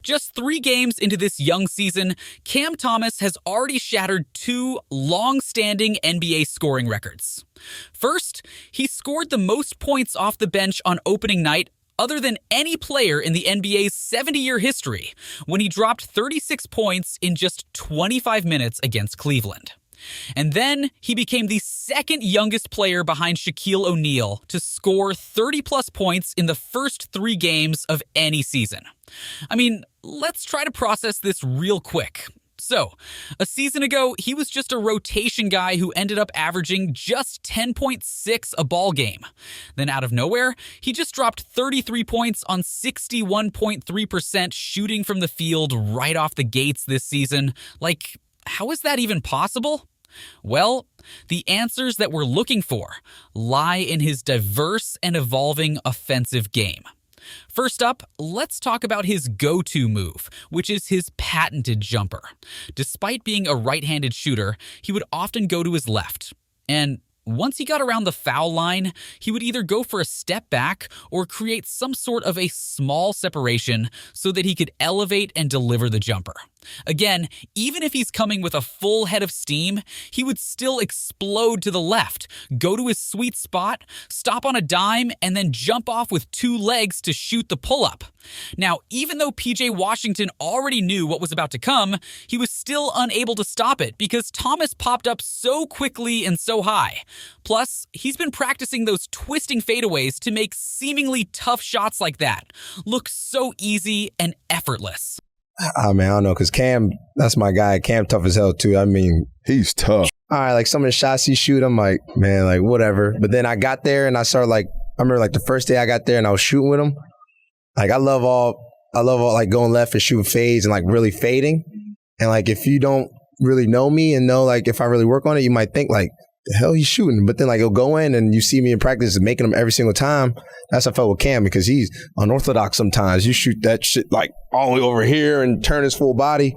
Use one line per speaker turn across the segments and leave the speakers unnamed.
Just 3 games into this young season, Cam Thomas has already shattered 2 long-standing NBA scoring records. First, he scored the most points off the bench on opening night other than any player in the NBA's 70-year history, when he dropped 36 points in just 25 minutes against Cleveland. And then he became the second youngest player behind Shaquille O'Neal to score 30-plus points in the first 3 games of any season. I mean, let's try to process this real quick. So, a season ago, he was just a rotation guy who ended up averaging just 10.6 a ball game. Then out of nowhere, he just dropped 33 points on 61.3% shooting from the field right off the gates this season. Like, how is that even possible? Well, the answers that we're looking for lie in his diverse and evolving offensive game. First up, let's talk about his go-to move, which is his patented jumper. Despite being a right-handed shooter, he would often go to his left. And once he got around the foul line, he would either go for a step back or create some sort of a small separation so that he could elevate and deliver the jumper. Again, even if he's coming with a full head of steam, he would still explode to the left, go to his sweet spot, stop on a dime, and then jump off with 2 legs to shoot the pull-up. Now, even though PJ Washington already knew what was about to come, he was still unable to stop it because Thomas popped up so quickly and so high. Plus, he's been practicing those twisting fadeaways to make seemingly tough shots like that look so easy and effortless.
I mean, I don't know, because Cam, that's my guy. Cam tough as hell, too. I mean,
he's tough.
All right, like some of the shots he shoot, I'm like, man, like whatever. But then I got there and I started I remember like the first day I got there and I was shooting with him. Like I love all like going left and shooting fades and like really fading. And like if you don't really know me and know like if I really work on it, you might think like, the hell he's shooting. But then like he'll go in and you see me in practice and making them every single time. That's how I felt with Cam because he's unorthodox sometimes. You shoot that shit like all the way over here and turn his full body.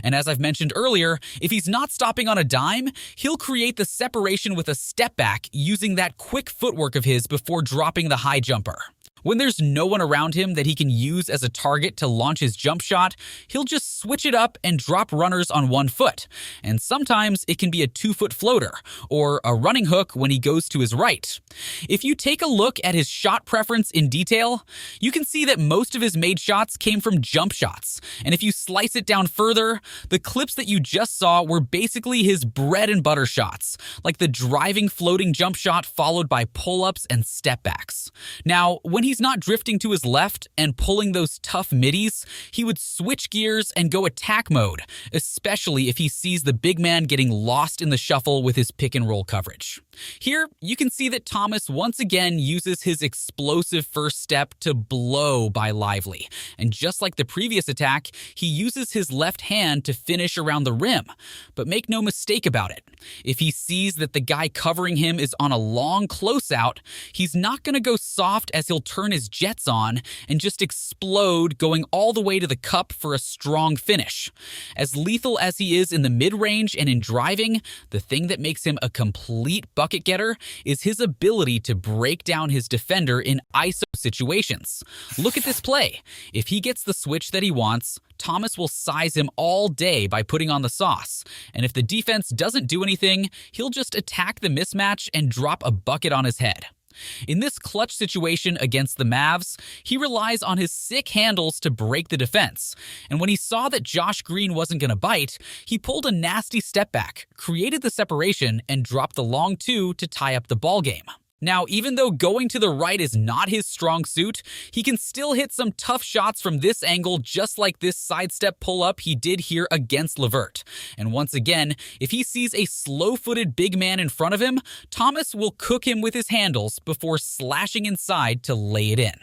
And as I've mentioned earlier, if he's not stopping on a dime, he'll create the separation with a step back using that quick footwork of his before dropping the high jumper. When there's no one around him that he can use as a target to launch his jump shot, he'll just switch it up and drop runners on 1 foot. And sometimes it can be a 2-foot floater, or a running hook when he goes to his right. If you take a look at his shot preference in detail, you can see that most of his made shots came from jump shots. And if you slice it down further, the clips that you just saw were basically his bread and butter shots, like the driving floating jump shot followed by pull-ups and step backs. Now, when he's not drifting to his left and pulling those tough middies, he would switch gears and go attack mode, especially if he sees the big man getting lost in the shuffle with his pick and roll coverage. Here, you can see that Thomas once again uses his explosive first step to blow by Lively. And just like the previous attack, he uses his left hand to finish around the rim. But make no mistake about it. If he sees that the guy covering him is on a long closeout, he's not going to go soft as he'll turn his jets on and just explode going all the way to the cup for a strong finish. As lethal as he is in the mid-range and in driving, the thing that makes him a complete bucket getter is his ability to break down his defender in ISO situations. Look at this play. If he gets the switch that he wants, Thomas will size him all day by putting on the sauce. And if the defense doesn't do anything, he'll just attack the mismatch and drop a bucket on his head. In this clutch situation against the Mavs, he relies on his sick handles to break the defense. And when he saw that Josh Green wasn't going to bite, he pulled a nasty step back, created the separation, and dropped the long 2 to tie up the ballgame. Now, even though going to the right is not his strong suit, he can still hit some tough shots from this angle, just like this sidestep pull-up he did here against LeVert. And once again, if he sees a slow-footed big man in front of him, Thomas will cook him with his handles before slashing inside to lay it in.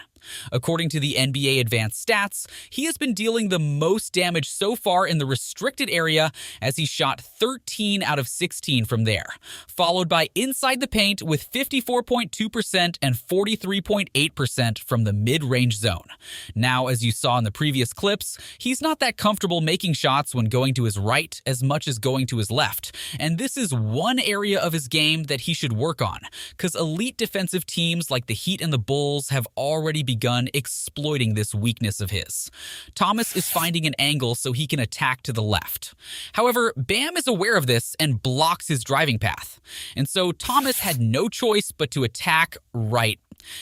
According to the NBA Advanced Stats, he has been dealing the most damage so far in the restricted area as he shot 13 out of 16 from there, followed by inside the paint with 54.2% and 43.8% from the mid-range zone. Now, as you saw in the previous clips, he's not that comfortable making shots when going to his right as much as going to his left, and this is one area of his game that he should work on, because elite defensive teams like the Heat and the Bulls have already begun exploiting this weakness of his. Thomas is finding an angle so he can attack to the left. However, Bam is aware of this and blocks his driving path. And so Thomas had no choice but to attack right.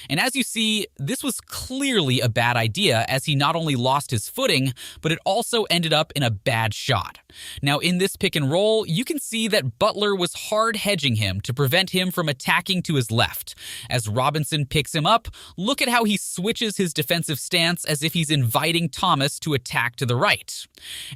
And as you see, this was clearly a bad idea, as he not only lost his footing, but it also ended up in a bad shot. Now, in this pick and roll, you can see that Butler was hard hedging him to prevent him from attacking to his left. As Robinson picks him up, look at how he switches his defensive stance as if he's inviting Thomas to attack to the right.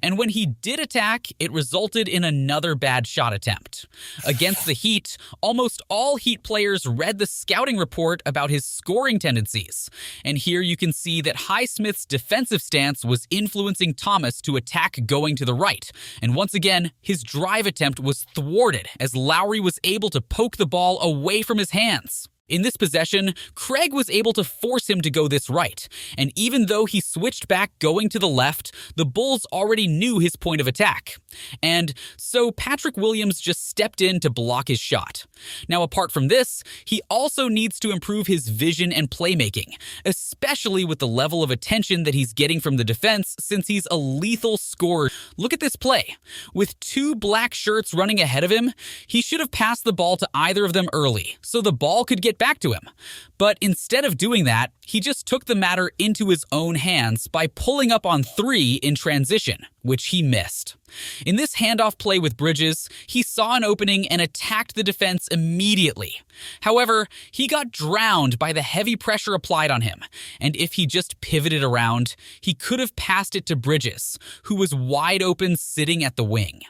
And when he did attack, it resulted in another bad shot attempt. Against the Heat, almost all Heat players read the scouting report about his scoring tendencies. And here you can see that Highsmith's defensive stance was influencing Thomas to attack going to the right. And once again, his drive attempt was thwarted as Lowry was able to poke the ball away from his hands. In this possession, Craig was able to force him to go this right, and even though he switched back going to the left, the Bulls already knew his point of attack. And so Patrick Williams just stepped in to block his shot. Now, apart from this, he also needs to improve his vision and playmaking, especially with the level of attention that he's getting from the defense since he's a lethal scorer. Look at this play. With two black shirts running ahead of him, he should have passed the ball to either of them early, so the ball could get back to him. But instead of doing that, he just took the matter into his own hands by pulling up on three in transition, which he missed. In this handoff play with Bridges, he saw an opening and attacked the defense immediately. However, he got drowned by the heavy pressure applied on him, and if he just pivoted around, he could have passed it to Bridges, who was wide open sitting at the wing.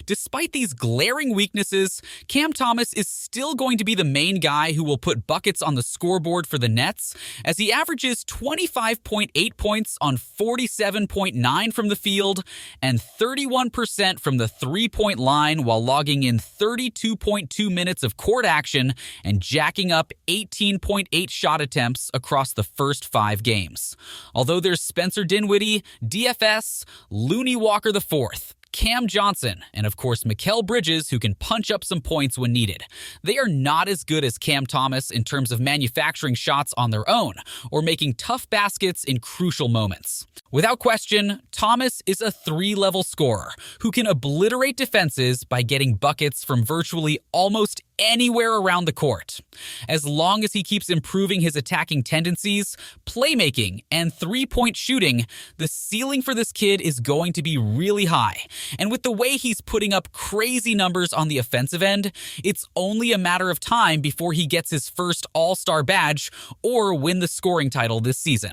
Despite these glaring weaknesses, Cam Thomas is still going to be the main guy who will put buckets on the scoreboard for the Nets, as he averages 25.8 points on 47.9 from the field and 31% from the three-point line, while logging in 32.2 minutes of court action and jacking up 18.8 shot attempts across the first 5 games. Although there's Spencer Dinwiddie, DFS, Looney Walker IV, Cam Johnson, and of course Mikal Bridges, who can punch up some points when needed. They are not as good as Cam Thomas in terms of manufacturing shots on their own or making tough baskets in crucial moments. Without question, Thomas is a 3-level scorer who can obliterate defenses by getting buckets from virtually almost anywhere around the court. As long as he keeps improving his attacking tendencies, playmaking, and three-point shooting, the ceiling for this kid is going to be really high. And with the way he's putting up crazy numbers on the offensive end, it's only a matter of time before he gets his first All-Star badge or win the scoring title this season.